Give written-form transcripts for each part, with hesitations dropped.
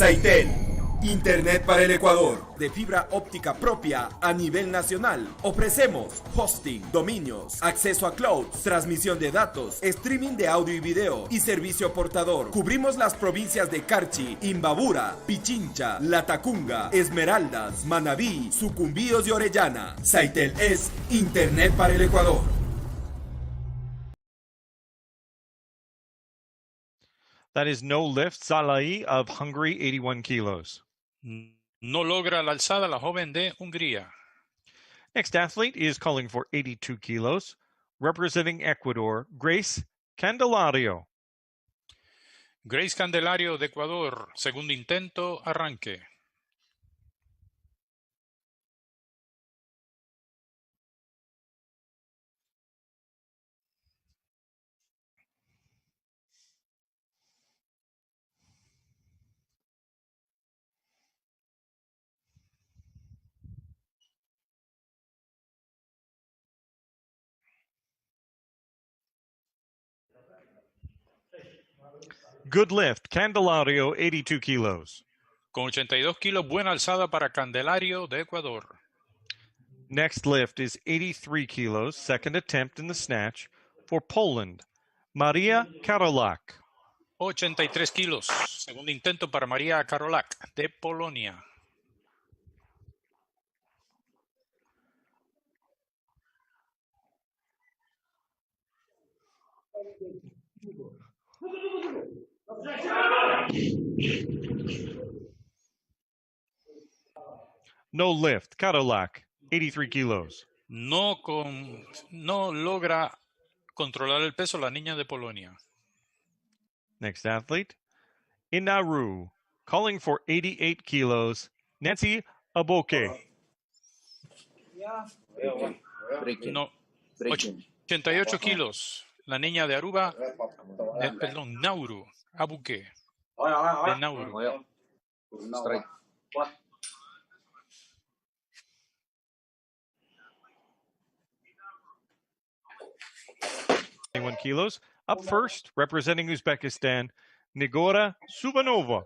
Saitel, Internet para el Ecuador, de fibra óptica propia a nivel nacional. Ofrecemos hosting, dominios, acceso a cloud, transmisión de datos, streaming de audio y video y servicio portador. Cubrimos las provincias de Carchi, Imbabura, Pichincha, Latacunga, Esmeraldas, Manabí, Sucumbíos y Orellana. Saitel es Internet para el Ecuador. That is no lift, Salai of Hungary, 81 kilos. No logra la alzada la joven de Hungría. Next athlete is calling for 82 kilos, representing Ecuador, Grace Candelario. Grace Candelario de Ecuador, segundo intento, arranque. Good lift, Candelario, 82 kilos. Con 82 kilos, buena alzada para Candelario de Ecuador. Next lift is 83 kilos, second attempt in the snatch for Poland, Maria Karolak. 83 kilos, segundo intento para María Karolak de Polonia. No lift, Karolak, 83 kilos. No logra controlar el peso la niña de Polonia. Next athlete, Inaru, calling for 88 kilos, Nancy Aboke. No, 88 kilos, la niña de Aruba, Nauru, Abuque, de Nauru. Strike. 21 kilos. Up first, representing Uzbekistan, Nigora Subanova.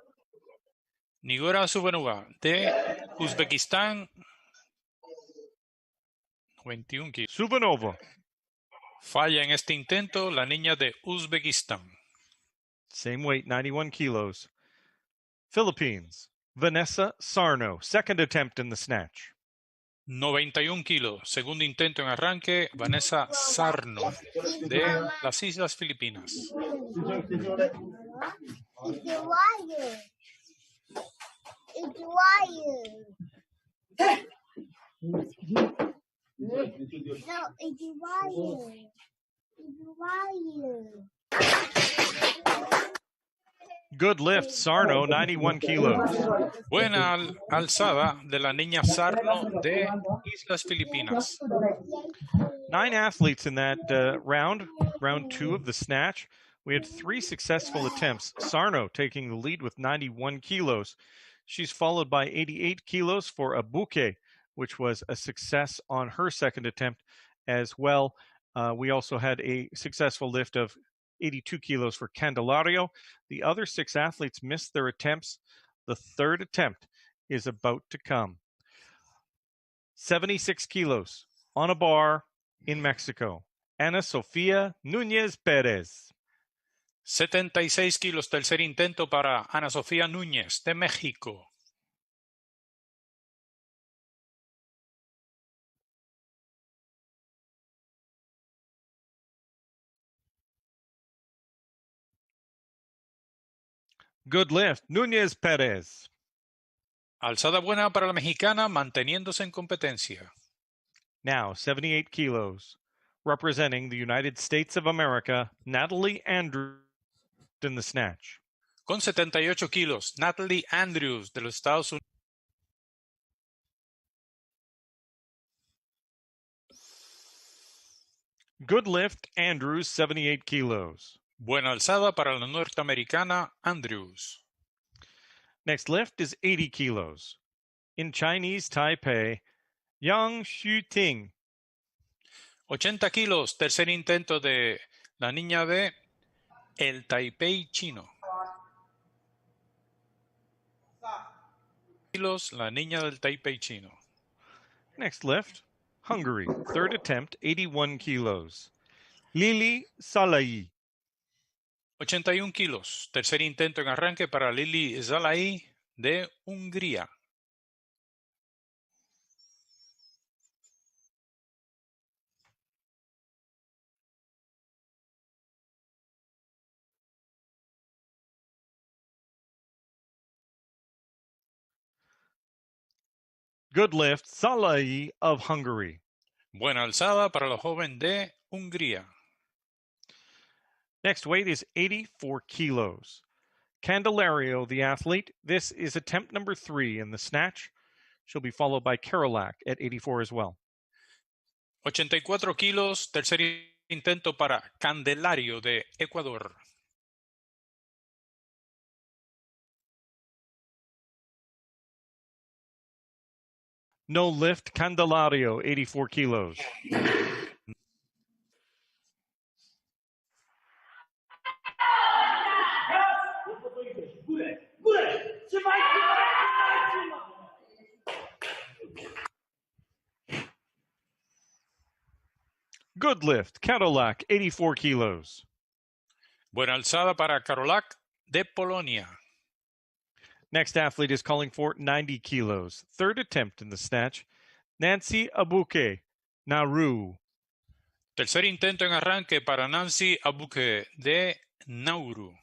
Nigora Subanova de Uzbekistán, 21 kilos. Subanova. Falla en este intento la niña de Uzbekistán. Same weight, 91 kilos. Philippines, Vanessa Sarno, second attempt in the snatch. 91 kilos, segundo intento en arranque, Vanessa Sarno, de las Islas Filipinas. Good lift, Sarno, 91 kilos. Buena alzada de la niña Sarno de Islas Filipinas. 9 athletes in that round 2 of the snatch. We had 3 successful attempts. Sarno taking the lead with 91 kilos. She's followed by 88 kilos for Abuke, which was a success on her second attempt as well. We also had a successful lift of 82 kilos for Candelario. The other 6 athletes missed their attempts. The third attempt is about to come. 76 kilos on a bar in Mexico. Ana Sofía Núñez Pérez. 76 kilos, tercer intento para Ana Sofía Núñez de México. Good lift, Núñez Pérez. Alzada buena para la mexicana, manteniéndose en competencia. Now, 78 kilos, representing the United States of America, Natalie Andrews in the snatch. Con 78 kilos, Natalie Andrews de los Estados Unidos. Good lift, Andrews, 78 kilos. Buena alzada para la norteamericana Andrews. Next lift is 80 kilos. In Chinese Taipei, Yang Xuting. 80 kilos, tercer intento de la niña de el Taipei chino. kilos, la niña del Taipei chino. Next lift, Hungary. Third attempt, 81 kilos. Lili Salai. 81 kilos. Tercer intento en arranque para Lili Zalai de Hungría. Good lift, Salai of Hungary. Buena alzada para la joven de Hungría. Next weight is 84 kilos. Candelario, the athlete. This is attempt number 3 in the snatch. She'll be followed by Karolak at 84 as well. 84 kilos, tercer intento para Candelario de Ecuador. No lift, Candelario, 84 kilos. Good lift, Karolak, 84 kilos. Buena alzada para Karolak de Polonia. Next athlete is calling for 90 kilos. Third attempt in the snatch, Nancy Abuke, Nauru. Tercer intento en arranque para Nancy Abuke de Nauru.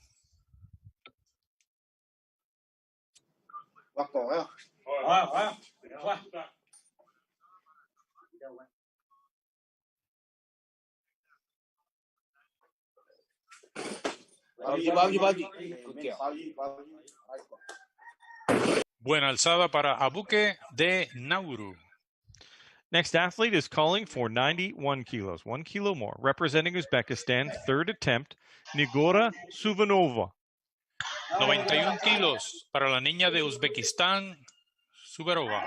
Buena alzada para Abuke de Nauru. Next athlete is calling for 91 kilos, 1 kilo more. Representing Uzbekistan, third attempt, Nigora Suvanova. 91 kilos para la niña de Uzbekistán, Suvarova.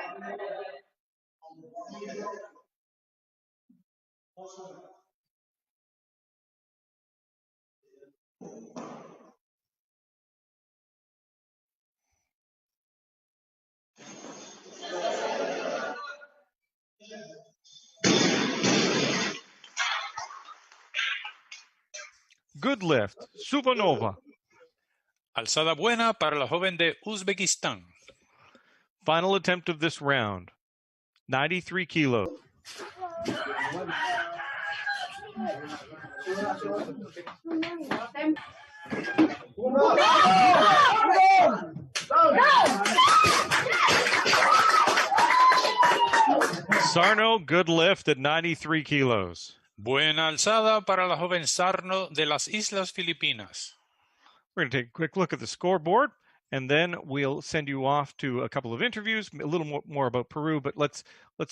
Good lift, Suvanova. Alzada buena para la joven de Uzbekistán. Final attempt of this round, 93 kilos. Sarno, good lift at 93 kilos. Buena alzada para la joven Sarno de las Islas Filipinas. We're going to take a quick look at the scoreboard, and then we'll send you off to a couple of interviews, a little more about Peru, but let's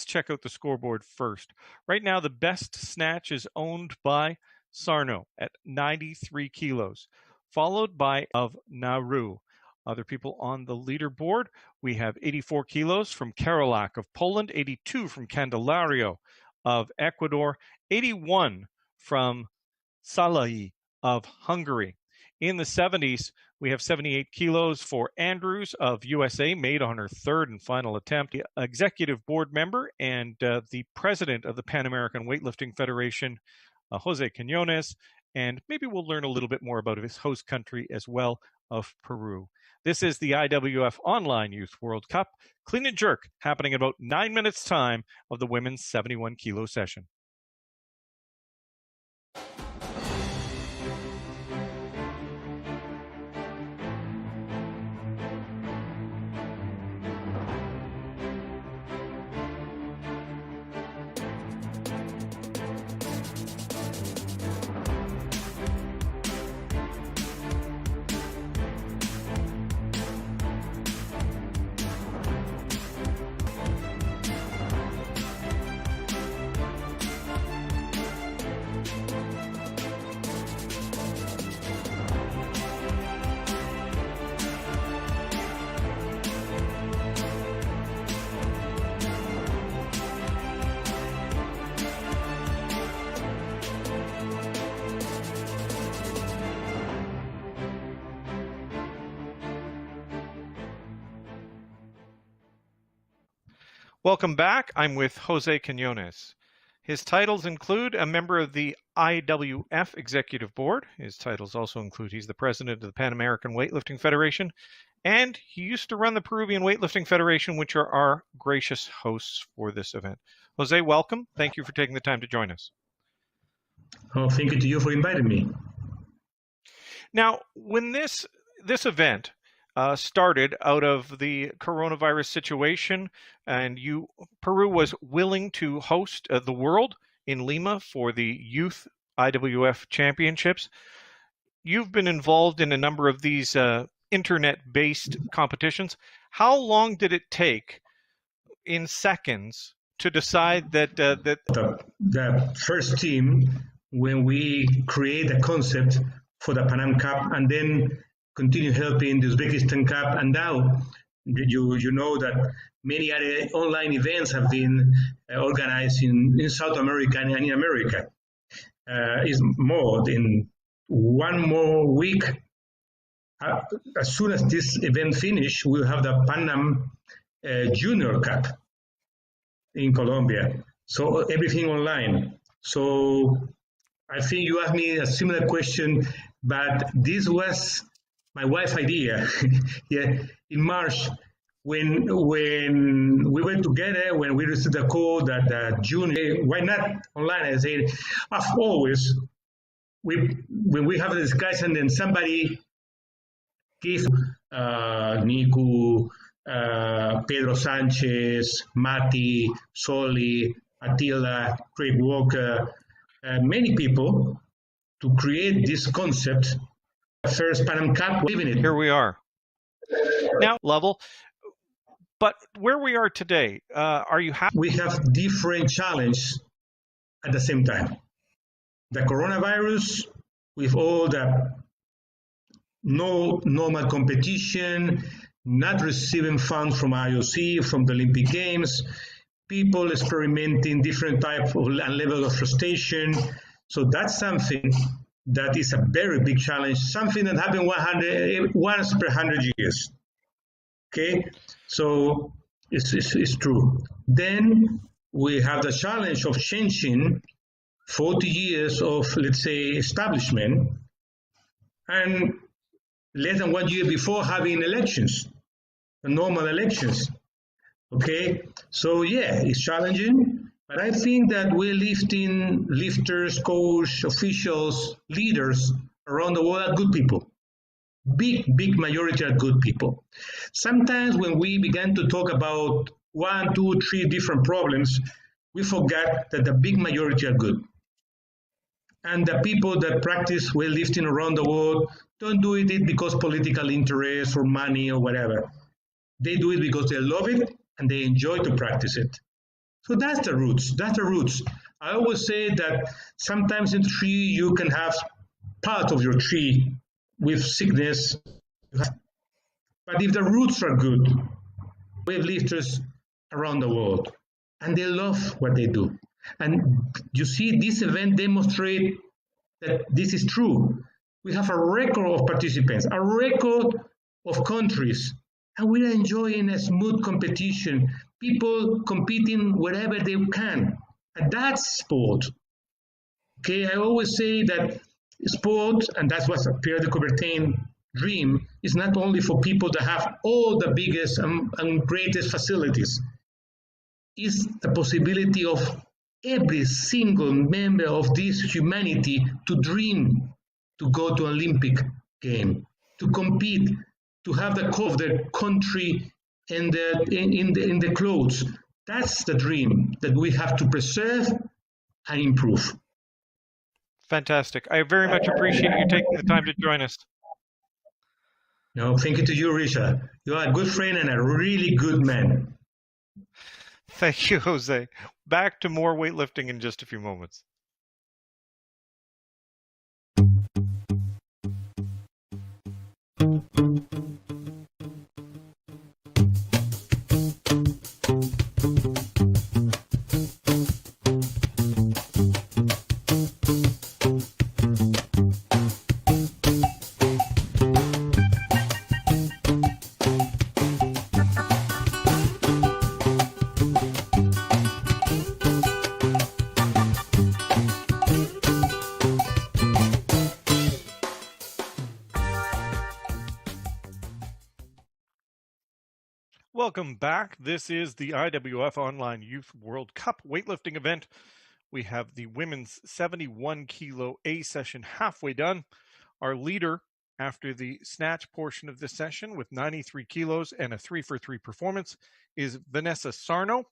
check out the scoreboard first. Right now, the best snatch is owned by Sarno at 93 kilos, followed by of Nauru. Other people on the leaderboard, we have 84 kilos from Karolak of Poland, 82 from Candelario of Ecuador, 81 from Salai of Hungary. In the 70s, we have 78 kilos for Andrews of USA, made on her third and final attempt. The executive board member and the president of the Pan American Weightlifting Federation, Jose Quinones, and maybe we'll learn a little bit more about his host country as well of Peru. This is the IWF Online Youth World Cup, clean and jerk, happening in about 9 minutes time of the women's 71 kilo session. Welcome back. I'm with Jose Quinones. His titles include a member of the IWF Executive Board. His titles also include he's the president of the Pan American Weightlifting Federation, and he used to run the Peruvian Weightlifting Federation, which are our gracious hosts for this event. Jose, welcome. Thank you for taking the time to join us. Oh, thank you to you for inviting me. Now, when this event started out of the coronavirus situation, and Peru was willing to host the world in Lima for the Youth IWF Championships. You've been involved in a number of these internet-based competitions. How long did it take, in seconds, to decide that the first team, when we create a concept for the Pan Am Cup and then continue helping the Uzbekistan Cup, and now you know that many other online events have been organized in South America and in America. Is more than one more week. As soon as this event finishes, we'll have the Pan Am Junior Cup in Colombia. So everything online. So I think you asked me a similar question, but this was my wife's idea. Yeah, in March, when we were together, when we received the call that June, why not online? I said, as always, when we have a discussion, then somebody gives Niku, Pedro Sanchez, Mati, Soli, Attila, Craig Walker, many people to create this concept. First Pan Am Cup, living it. Here we are. Now, level. But where we are today, are you happy? We have different challenges at the same time. The coronavirus, with all the no normal competition, not receiving funds from IOC, from the Olympic Games, people experimenting different types of and level of frustration. So that's something that is a very big challenge, something that happened once per 100 years. Okay, so it's true. Then we have the challenge of changing 40 years of, let's say, establishment, and less than 1 year before having elections, normal elections. Okay, so yeah, it's challenging. But I think that we're lifting lifters, coach, officials, leaders around the world are good people. Big majority are good people. Sometimes when we began to talk about 1, 2, 3 different problems, we forgot that the big majority are good. And the people that practice weightlifting around the world don't do it because political interest or money or whatever. They do it because they love it and they enjoy to practice it. So that's the roots. That's the roots. I always say that sometimes in the tree you can have part of your tree with sickness. But if the roots are good, weightlifters around the world, and they love what they do. And you see, this event demonstrates that this is true. We have a record of participants, a record of countries, and we are enjoying a smooth competition. People competing wherever they can, and that's sport. Okay, I always say that sport, and that's what Pierre de Coubertin dream, is not only for people that have all the biggest and greatest facilities. It's the possibility of every single member of this humanity to dream to go to Olympic game, to compete, to have the call of their country in the clothes. That's the dream that we have to preserve and improve. Fantastic. I very much appreciate you taking the time to join us. No, thank you to you, Richard. You are a good friend and a really good man. Thank you, Jose. Back to more weightlifting in just a few moments. Welcome back. This is the IWF Online Youth World Cup weightlifting event. We have the women's 71 kilo A session halfway done. Our leader after the snatch portion of this session with 93 kilos and a 3-for-3 performance is Vanessa Sarno.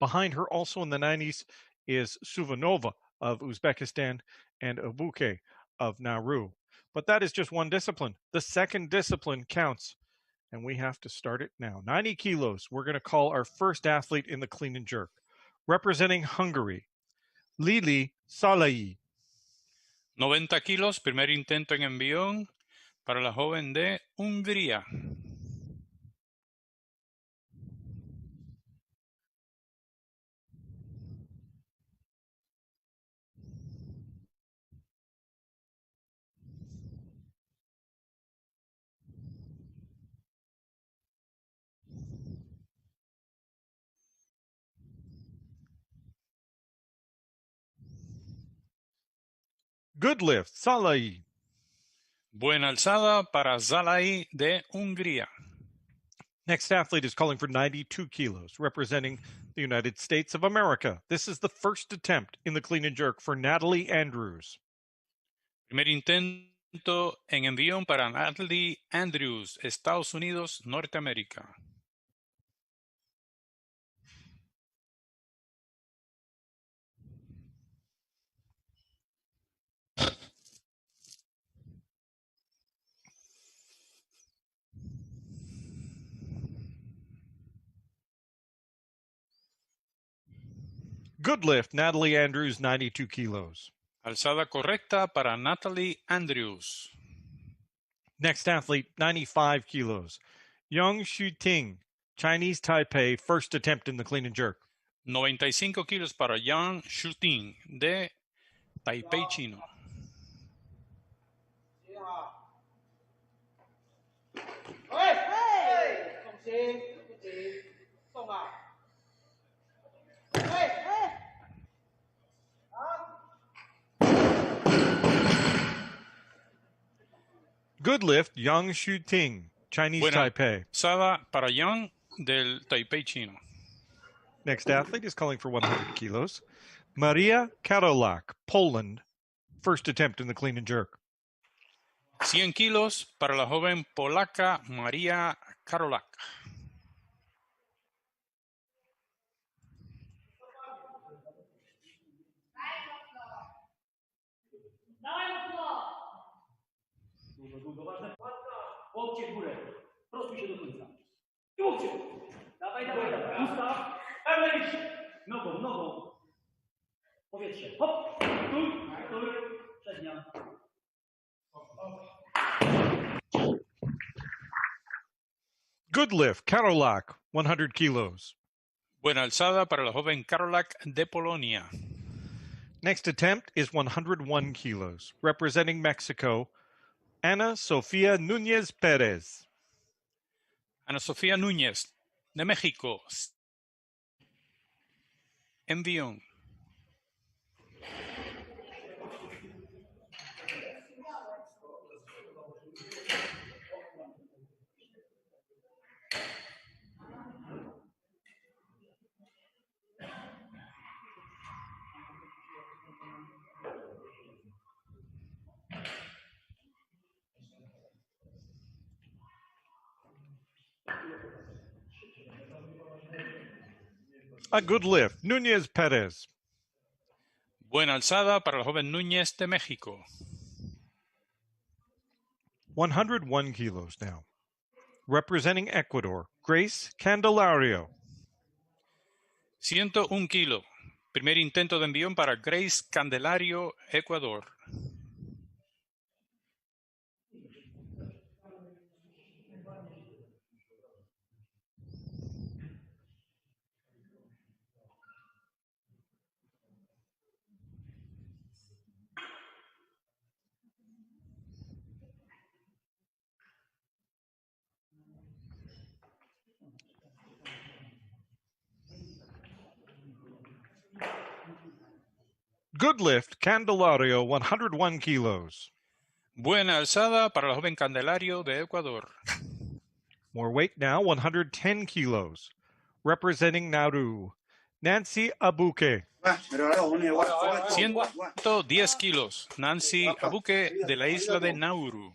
Behind her, also in the 90s, is Suvanova of Uzbekistan and Abuke of Nauru. But that is just one discipline. The second discipline counts, and we have to start it now. 90 kilos, we're going to call our first athlete in the clean and jerk. Representing Hungary, Lili Salai. 90 kilos, primer intento en envión para la joven de Hungría. Good lift, Salai. Buena alzada para Zalai de Hungría. Next athlete is calling for 92 kilos, representing the United States of America. This is the first attempt in the clean and jerk for Natalie Andrews. Primer intento en envión para Natalie Andrews, Estados Unidos, Norteamérica. Good lift, Natalie Andrews, 92 kilos. Alzada correcta para Natalie Andrews. Next athlete, 95 kilos. Yang Shuting, Chinese Taipei, first attempt in the clean and jerk. 95 kilos para Yang Shuting de Taipei, Chino. Good lift, Yang Shuting, Chinese Buena Taipei. alzada para Yang del Taipei, Chino. Next athlete is calling for 100 kilos. Maria Karolak, Poland, first attempt in the clean and jerk. 100 kilos para la joven polaca Maria Karolak. Łokcie w górę. Prostuj się do końca. I łokcie. Dawaj, dawaj, dawaj. Ustaw. Pełne iść. Nogą, nogą. Powietrze. Hop. Stój. Stój. Przednia. Good lift, Karolak, 100 kilos. Buena alzada para la joven Karolak de Polonia. Next attempt is 101 kilos. Representing Mexico, Ana Sofia Núñez Pérez. Ana Sofía Núñez de México. Envión. A good lift, Núñez Pérez. Buena alzada para la joven Núñez de México. 101 kilos now. Representing Ecuador, Grace Candelario. 101 kilos. Primer intento de envión para Grace Candelario, Ecuador. Good lift, Candelario, 101 kilos. Buena alzada para la joven Candelario de Ecuador. More weight now, 110 kilos. Representing Nauru, Nancy Abuke. 110 kilos. Nancy Abuke de la isla de Nauru.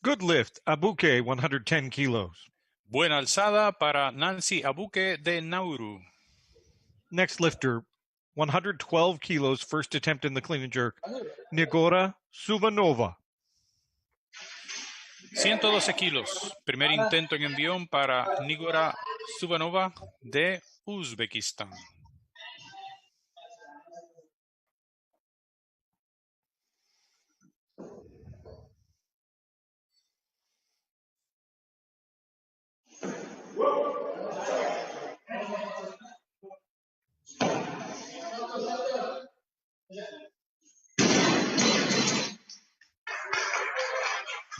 Good lift, Abuke, 110 kilos. Buena alzada para Nancy Abuke de Nauru. Next lifter, 112 kilos, first attempt in the clean and jerk, Nigora Suvanova. 112 kilos. Primer intento en envión para Nigora Suvanova de Uzbekistán.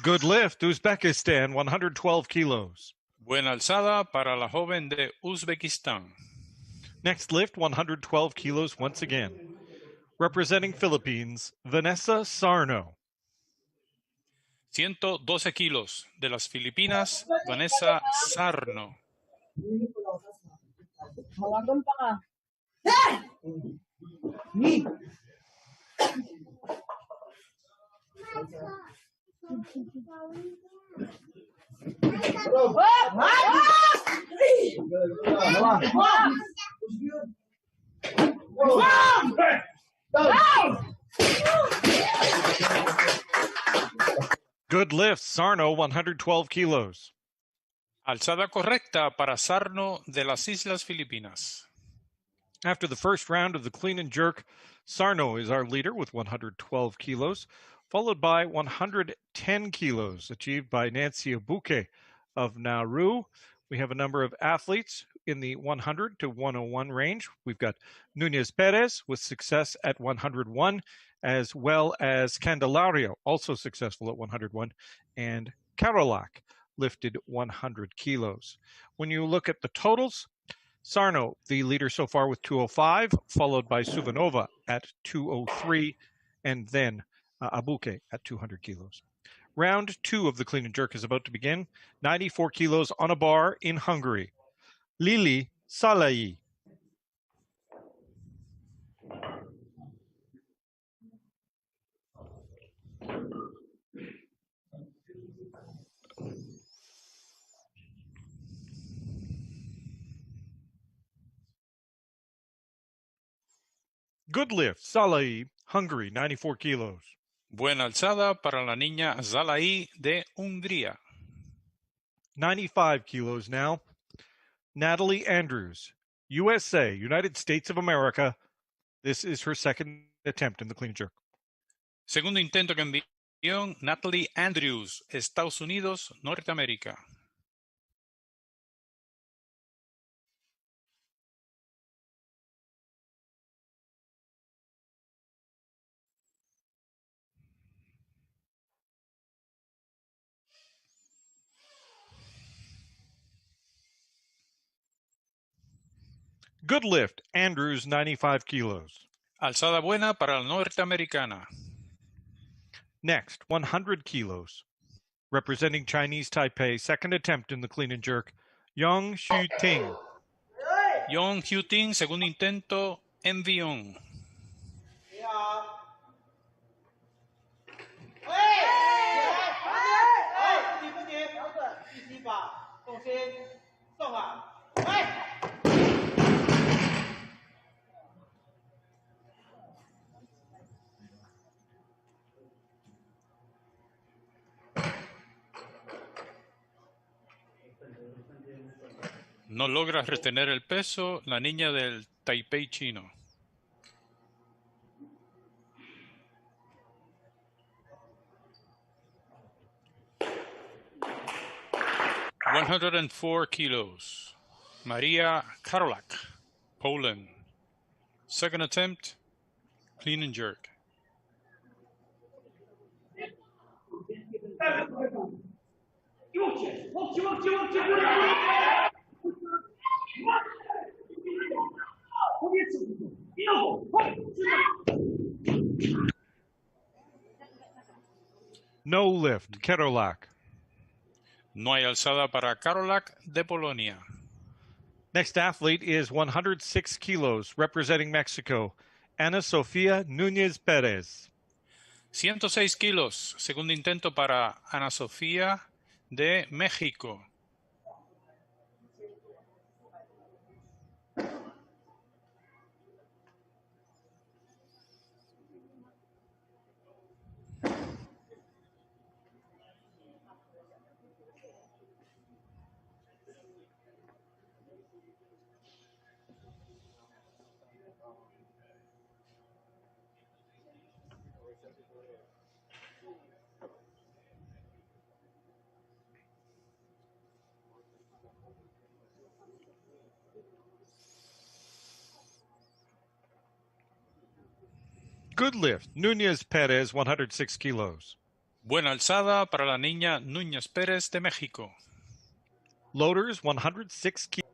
Good lift, Uzbekistan, 112 kilos. Buena alzada para la joven de Uzbekistán. Next lift, 112 kilos once again. Representing Philippines, Vanessa Sarno. 112 kilos. De las Filipinas, Vanessa Sarno. Good lift, Sarno, 112 kilos. Alzada correcta para Sarno de las Islas Filipinas. After the first round of the clean and jerk, Sarno is our leader with 112 kilos, followed by 110 kilos achieved by Nancy Abuke of Nauru. We have a number of athletes in the 100 to 101 range. We've got Nunez Perez with success at 101, as well as Candelario, also successful at 101, and Karolak lifted 100 kilos. When you look at the totals, Sarno, the leader so far with 205, followed by Suvanova at 203, and then Abuke at 200 kilos. Round 2 of the clean and jerk is about to begin. 94 kilos on a bar in Hungary. Lili Salai. Good lift, Salai, Hungary, 94 kilos. Buena alzada para la niña Zalai de Hungría. 95 kilos now. Natalie Andrews, USA, United States of America. This is her second attempt in the clean and jerk. Segundo intento que envió Natalie Andrews, Estados Unidos, Norteamérica. Good lift, Andrews, 95 kilos. Alzada buena para la norteamericana. Next, 100 kilos. Representing Chinese Taipei, second attempt in the clean and jerk, Yong Xu Ting. Yong Hu Ting, segundo intento, envión. No logra retener el peso la niña del Taipei chino. 104 kilos. Maria Karolak, Poland. Second attempt, clean and jerk. No lift, Kerolak. No hay alzada para Karolak de Polonia. Next athlete is 106 kilos, representing Mexico, Ana Sofia Núñez Pérez. 106 kilos. Segundo intento para Ana Sofía de México. Good lift, Núñez Pérez, 106 kilos. Buena alzada para la niña Núñez Pérez de México. Loaders, 106 kilos.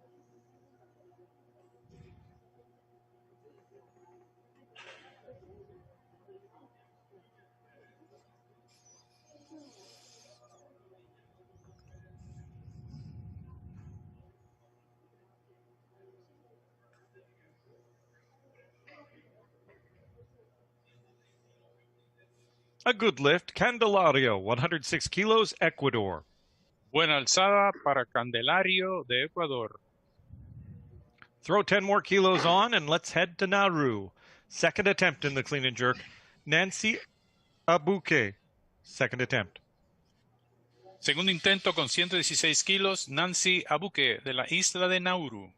A good lift, Candelario, 106 kilos, Ecuador. Buena alzada para Candelario de Ecuador. Throw 10 more kilos on and let's head to Nauru. Second attempt in the clean and jerk, Nancy Abuke. Second attempt. Segundo intento con 116 kilos, Nancy Abuke de la isla de Nauru.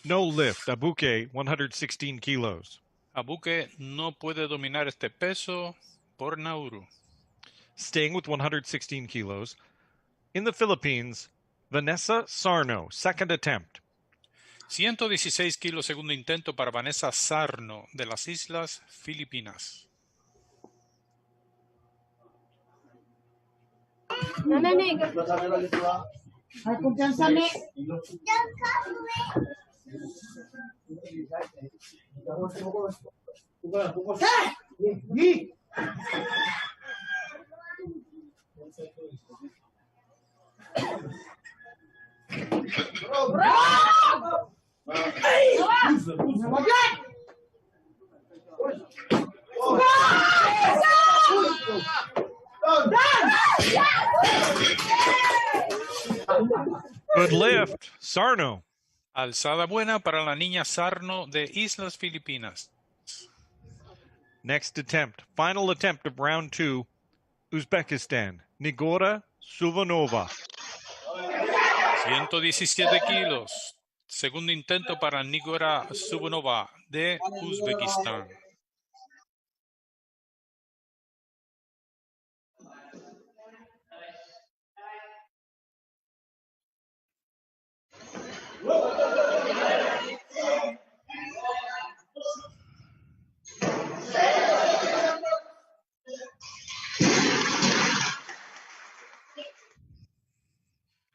No lift, Abuke, 116 kilos. Abuke no puede dominar este peso por Nauru. Staying with 116 kilos. In the Philippines, Vanessa Sarno, second attempt. 116 kilos, segundo intento para Vanessa Sarno de las Islas Filipinas. Good lift, Sarno. Alzada buena para la niña Sarno de Islas Filipinas. Next attempt, final attempt of round 2, Uzbekistan, Nigora Suvanova. 117 kilos. Segundo intento para Nigora Suvanova de Uzbekistán.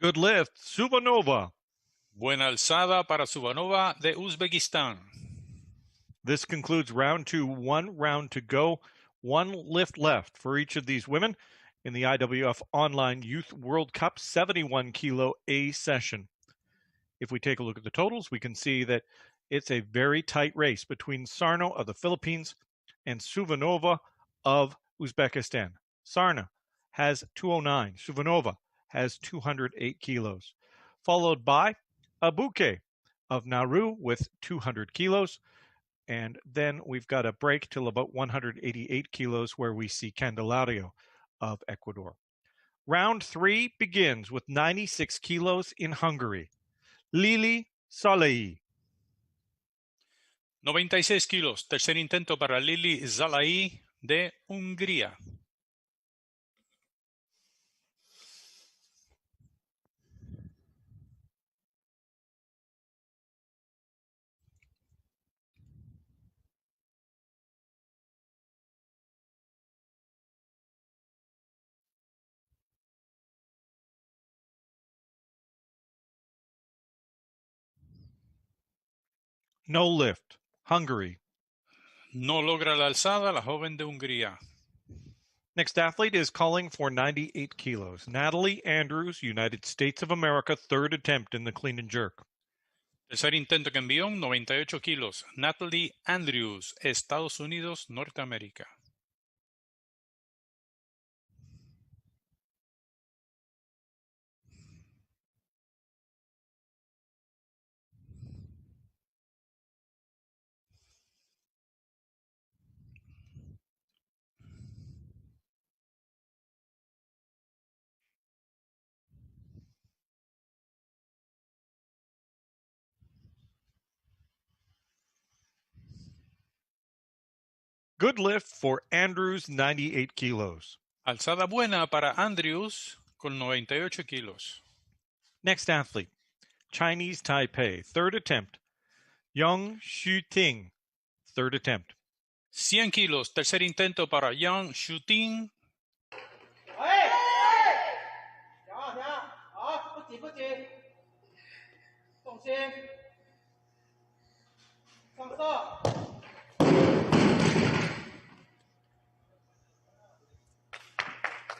Good lift, Suvanova. Buena alzada para Suvanova de Uzbekistán. This concludes round 2, 1 round to go, 1 lift left for each of these women in the IWF Online Youth World Cup 71 kilo A session. If we take a look at the totals, we can see that it's a very tight race between Sarno of the Philippines and Suvanova of Uzbekistan. Sarna has 209. Suvanova has 208 kilos. Followed by Abuke of Nauru with 200 kilos. And then we've got a break till about 188 kilos where we see Candelario of Ecuador. Round 3 begins with 96 kilos in Hungary. Lili Salai. 96 kilos. Tercer intento para Lili Zalai de Hungría. No lift. Hungary. No logra la alzada la joven de Hungría. Next athlete is calling for 98 kilos. Natalie Andrews, United States of America, third attempt in the clean and jerk. Tercer intento que envió, 98 kilos. Natalie Andrews, Estados Unidos, Norteamérica. Good lift for Andrews, 98 kilos. Alzada buena para Andrews con 98 kilos. Next athlete, Chinese Taipei, third attempt. Yang Shuting, third attempt. 100 kilos. Tercer intento para Yang Shuting.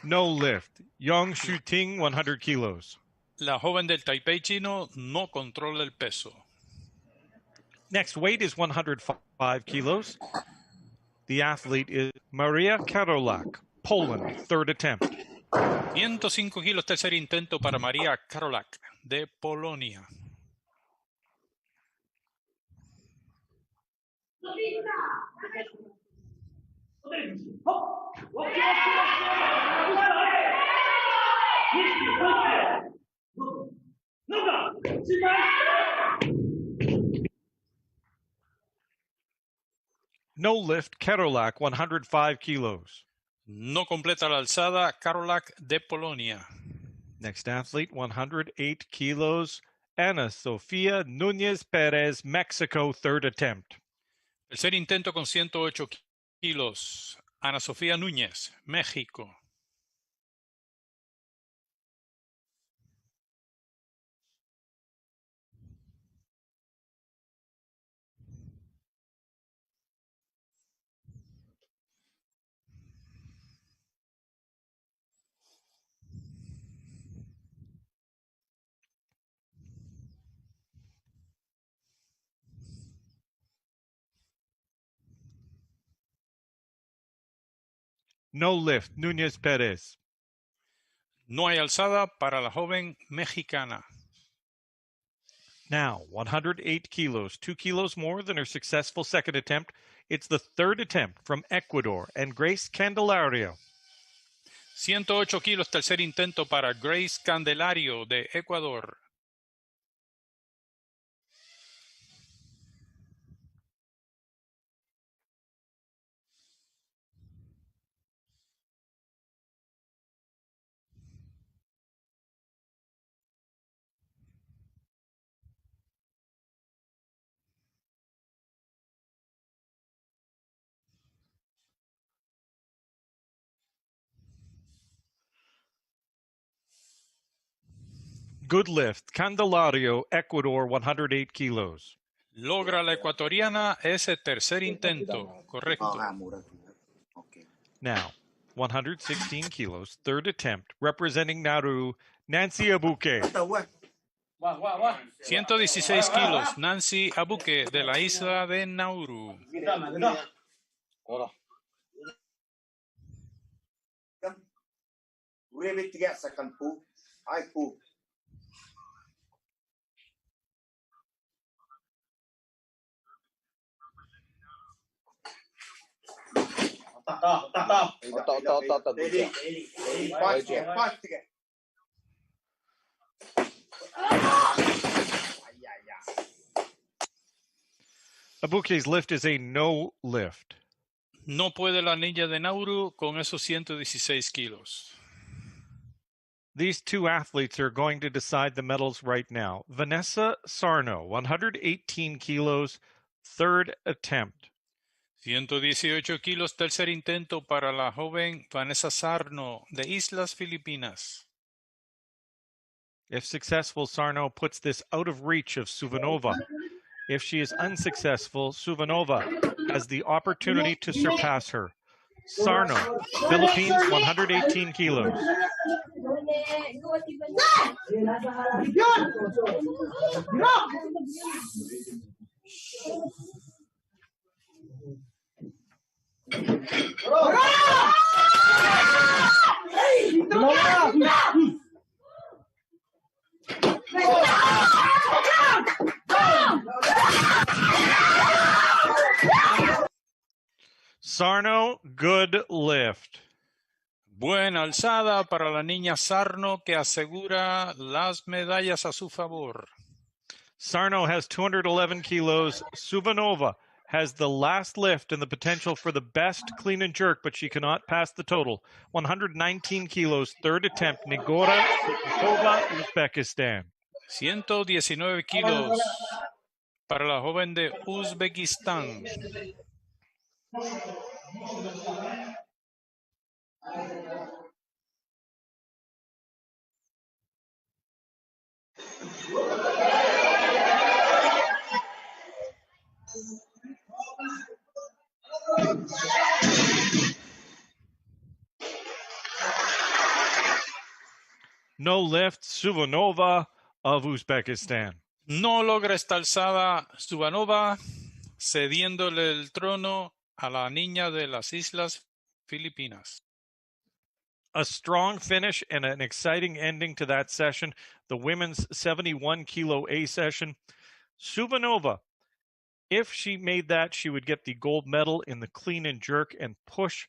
No lift. Yang Shuting, 100 kilos. La joven del Taipei chino no controla el peso. Next weight is 105 kilos. The athlete is Maria Karolak, Poland, third attempt. 105 kilos. Tercer intento para Maria Karolak de Polonia. No lift, Karolak, 105 kilos. No completa la alzada, Karolak de Polonia. Next athlete, 108 kilos, Ana Sofia Núñez Perez, Mexico, third attempt. Tercer intento con 108 kilos. Ana Sofía Núñez, México. No lift, Núñez Perez. No hay alzada para la joven mexicana. Now, 108 kilos, 2 kilos more than her successful second attempt. It's the third attempt from Ecuador and Grace Candelario. 108 kilos, tercer intento para Grace Candelario de Ecuador. Good lift, Candelario, Ecuador, 108 kilos. Logra la ecuatoriana ese tercer intento. Correcto. Now, 116 kilos, third attempt, representing Nauru, Nancy Abuke. 116 kilos, Nancy Abuke de la isla de Nauru. Abuke's lift is a no lift. No puede la niña de Nauru con esos 116 kilos. These two athletes are going to decide the medals right now. Vanessa Sarno, 118 kilos, third attempt. 118 kilos, tercer intento para la joven Vanessa Sarno de Islas Filipinas. If successful, Sarno puts this out of reach of Suvanova. If she is unsuccessful, Suvanova has the opportunity to surpass her. Sarno, Philippines, 118 kilos. Sarno, good lift. Buena alzada para la niña Sarno que asegura las medallas a su favor. Sarno has 211 kilos. Suvanova has the last lift and the potential for the best clean and jerk, but she cannot pass the total. 119 kilos, third attempt. Nigora Sukova, Uzbekistan. 119 kilos para la joven de Uzbekistán. No lift, Suvanova of Uzbekistan. No logra esta alzada Suvanova, cediéndole el trono a la niña de las Islas Filipinas. A strong finish and an exciting ending to that session, the women's 71 kilo A session. Suvanova, if she made that, she would get the gold medal in the clean and jerk and push,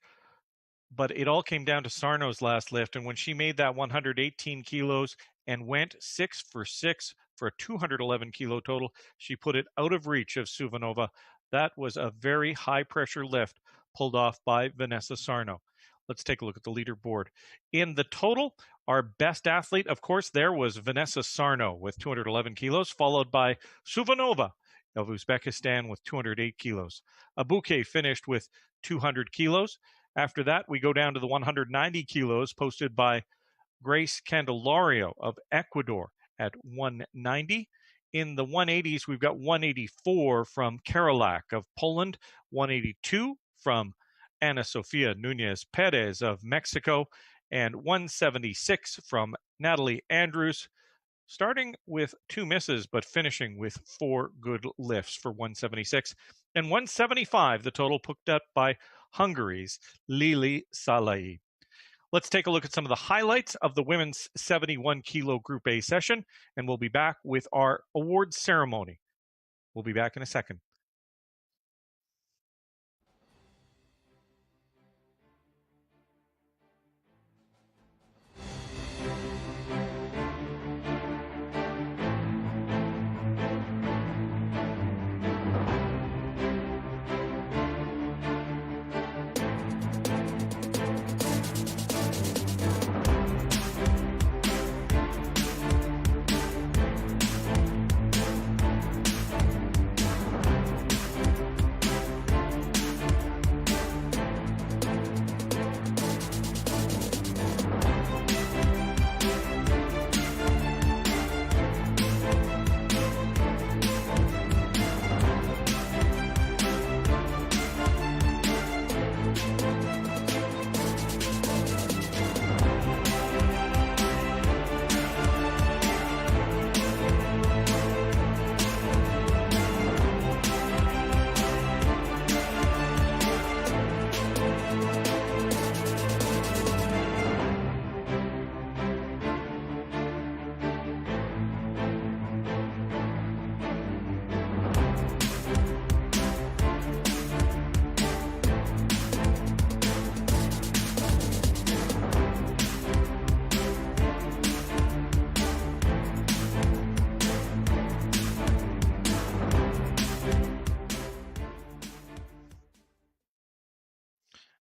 but it all came down to Sarno's last lift, and when she made that 118 kilos and went 6 for 6 for a 211 kilo total, she put it out of reach of Suvanova. That was a very high-pressure lift pulled off by Vanessa Sarno. Let's take a look at the leaderboard. In the total, our best athlete, of course, there was Vanessa Sarno with 211 kilos, followed by Suvanova of Uzbekistan with 208 kilos. Abuke finished with 200 kilos. After that, we go down to the 190 kilos posted by Grace Candelario of Ecuador at 190. In the 180s, we've got 184 from Karolak of Poland, 182 from Ana Sofia Nunez Perez of Mexico, and 176 from Natalie Andrews, starting with 2 misses, but finishing with 4 good lifts for 176. And 175, the total picked up by Hungary's Lili Salai. Let's take a look at some of the highlights of the women's 71 kilo Group A session, and we'll be back with our awards ceremony. We'll be back in a second.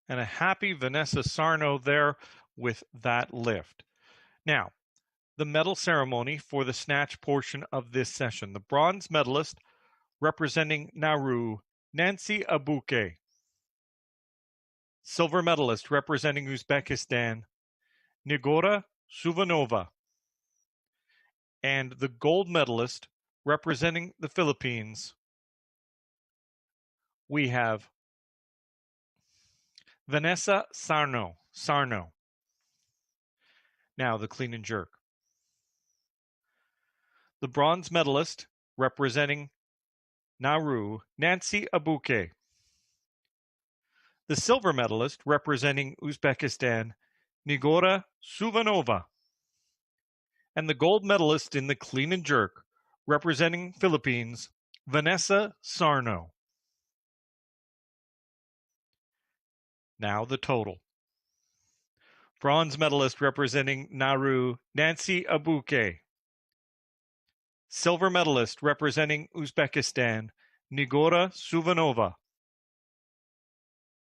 And a happy Vanessa Sarno there with that lift. Now, the medal ceremony for the snatch portion of this session. The bronze medalist representing Nauru, Nancy Abuke. Silver medalist representing Uzbekistan, Nigora Suvanova. And the gold medalist representing the Philippines, we have Vanessa Sarno. Now the clean and jerk. The bronze medalist representing Nauru, Nancy Abuke. The silver medalist representing Uzbekistan, Nigora Suvanova. And the gold medalist in the clean and jerk representing Philippines, Vanessa Sarno. Now the total. Bronze medalist representing Nauru, Nancy Abuke. Silver medalist representing Uzbekistan, Nigora Suvanova.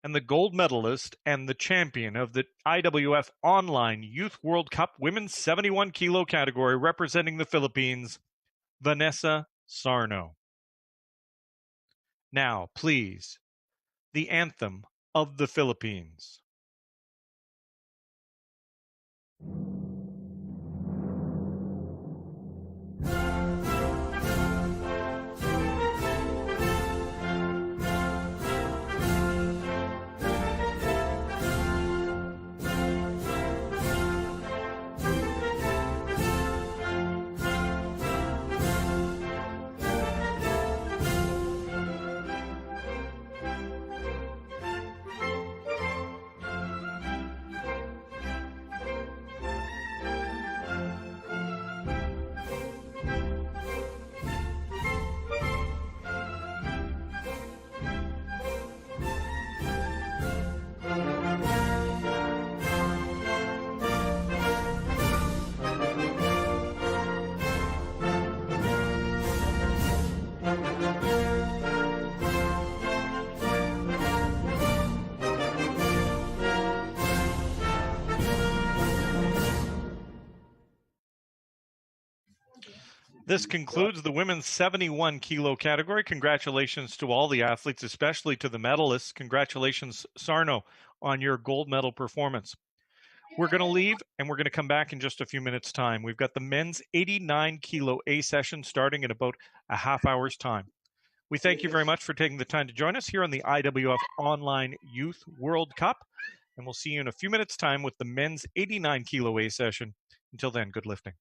And the gold medalist and the champion of the IWF Online Youth World Cup Women's 71 Kilo category representing the Philippines, Vanessa Sarno. Now, please, the anthem of the Philippines. This concludes the women's 71 kilo category. Congratulations to all the athletes, especially to the medalists. Congratulations, Sarno, on your gold medal performance. We're going to leave and we're going to come back in just a few minutes' time. We've got the men's 89 kilo A session starting in about a half hour's time. We thank you very much for taking the time to join us here on the IWF Online Youth World Cup. And we'll see you in a few minutes' time with the men's 89 kilo A session. Until then, good lifting.